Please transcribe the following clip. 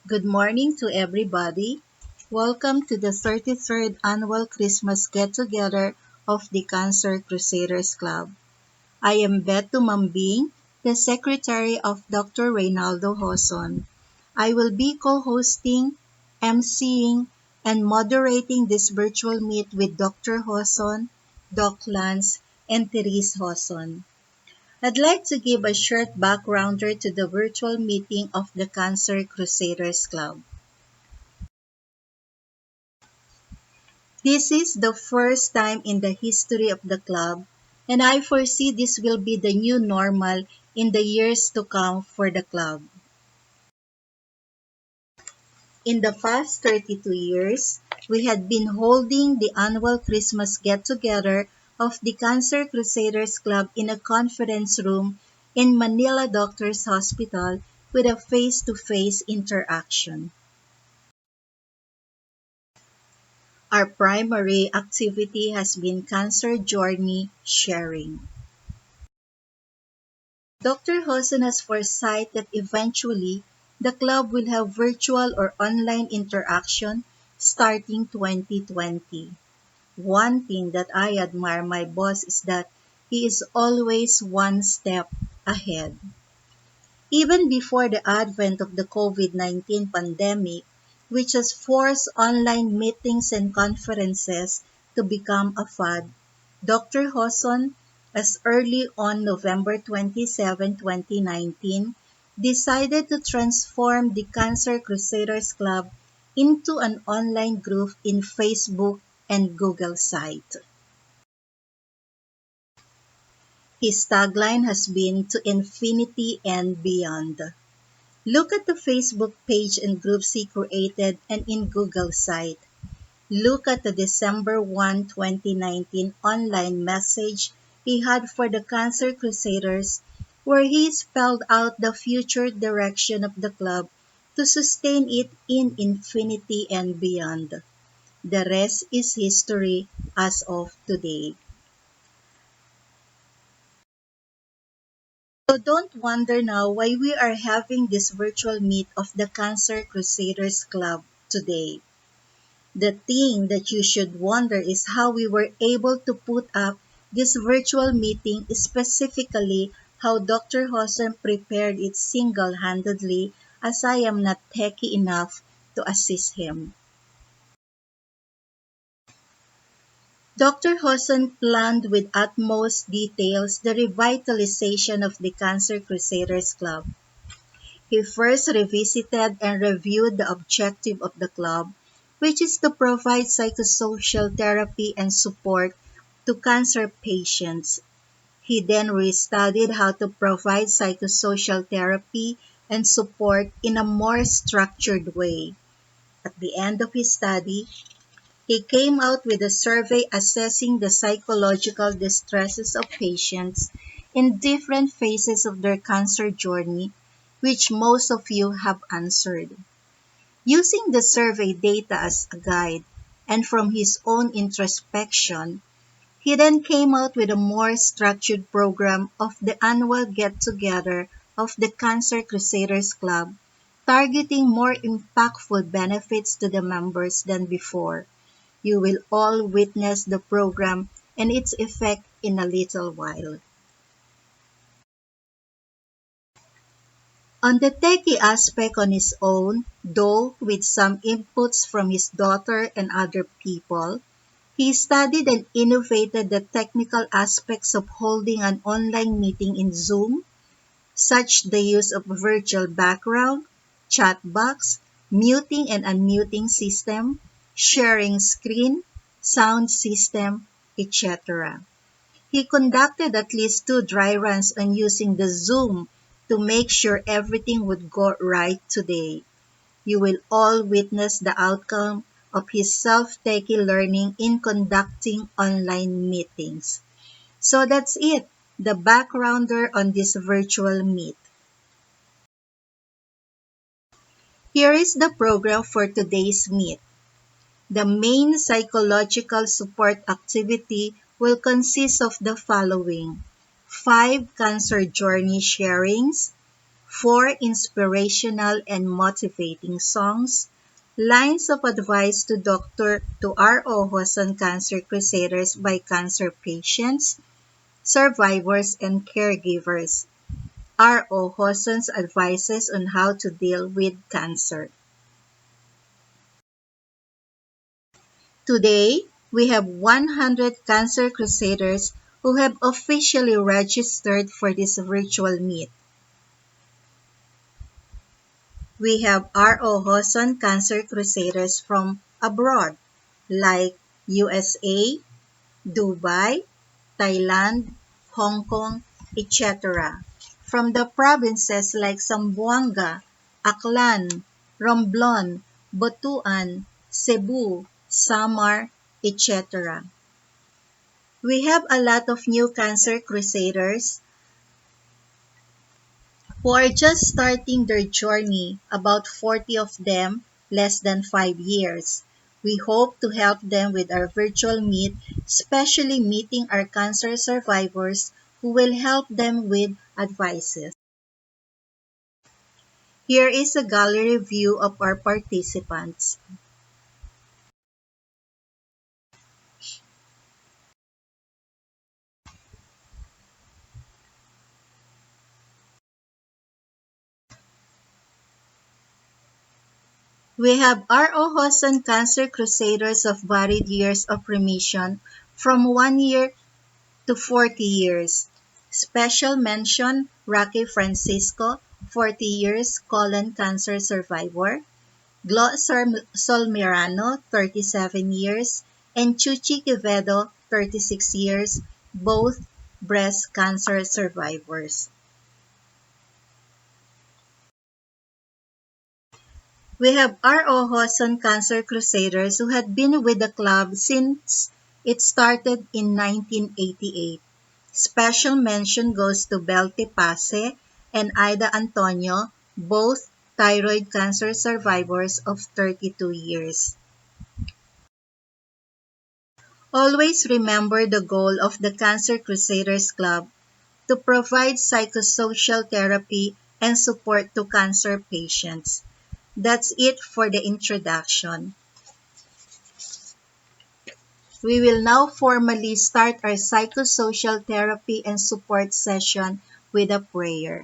Good morning to everybody. Welcome to the 33rd annual Christmas get-together of the Cancer Crusaders Club. I am Beth Tumambing, the Secretary of Dr. Reynaldo Hoson. I will be co-hosting, emceeing, and moderating this virtual meet with Dr. Hoson, Doc Lance, and Therese Hoson. I'd like to give a short backgrounder to the virtual meeting of the Cancer Crusaders Club. This is the first time in the history of the club, and I foresee this will be the new normal in the years to come for the club. In the past 32 years, we had been holding the annual Christmas get-together of the Cancer Crusaders Club in a conference room in Manila Doctors Hospital with a face-to-face interaction. Our primary activity has been cancer journey sharing. Dr. Hosen has foresight that eventually the club will have virtual or online interaction starting 2020. One thing that I admire my boss is that he is always one step ahead. Even before the advent of the COVID-19 pandemic, which has forced online meetings and conferences to become a fad, Dr. Hoson, as early on November 27, 2019, decided to transform the Cancer Crusaders Club into an online group in Facebook and Google site. His tagline has been "To Infinity and Beyond." Look at the Facebook page and groups he created and in Google site. Look at the December 1, 2019 online message he had for the Cancer Crusaders where he spelled out the future direction of the club to sustain it in infinity and beyond. The rest is history as of today. So don't wonder now why we are having this virtual meet of the Cancer Crusaders Club today. The thing that you should wonder is how we were able to put up this virtual meeting, specifically how Dr. Hosser prepared it single-handedly, as I am not techy enough to assist him. Dr. Hosson planned with utmost details the revitalization of the Cancer Crusaders Club. He first revisited and reviewed the objective of the club, which is to provide psychosocial therapy and support to cancer patients. He then restudied how to provide psychosocial therapy and support in a more structured way. At the end of his study, he came out with a survey assessing the psychological distresses of patients in different phases of their cancer journey, which most of you have answered. Using the survey data as a guide and from his own introspection, he then came out with a more structured program of the annual get-together of the Cancer Crusaders Club, targeting more impactful benefits to the members than before. You will all witness the program and its effect in a little while. On the techie aspect on his own, though with some inputs from his daughter and other people, he studied and innovated the technical aspects of holding an online meeting in Zoom, such the use of virtual background, chat box, muting and unmuting system, sharing screen, sound system, etc. He conducted at least 2 dry runs on using the Zoom to make sure everything would go right today. You will all witness the outcome of his self-techy learning in conducting online meetings. So that's it, the backgrounder on this virtual meet. Here is the program for today's meet. The main psychological support activity will consist of the following: 5 cancer journey sharings, 4 inspirational and motivating songs, lines of advice to RO Hoson Cancer Crusaders by cancer patients, survivors, and caregivers. RO Hoson's advices on how to deal with cancer. Today, we have 100 Cancer Crusaders who have officially registered for this virtual meet. We have RO Hoson Cancer Crusaders from abroad, like USA, Dubai, Thailand, Hong Kong, etc. From the provinces like Zamboanga, Aklan, Romblon, Butuan, Cebu, Samar, etc. We have a lot of new cancer crusaders who are just starting their journey, about 40 of them less than 5 years. We hope to help them with our virtual meet, especially meeting our cancer survivors who will help them with advices. Here is a gallery view of our participants. We have RO Hoson Cancer Crusaders of varied years of remission from 1 year to 40 years. Special mention, Rocky Francisco, 40 years, colon cancer survivor. Glo Solmirano, 37 years, and Chuchi Quevedo, 36 years, both breast cancer survivors. We have RO Hoson Cancer Crusaders who had been with the club since it started in 1988. Special mention goes to Belty Pase and Ida Antonio, both thyroid cancer survivors of 32 years. Always remember the goal of the Cancer Crusaders Club to provide psychosocial therapy and support to cancer patients. That's it for the introduction. We will now formally start our psychosocial therapy and support session with a prayer.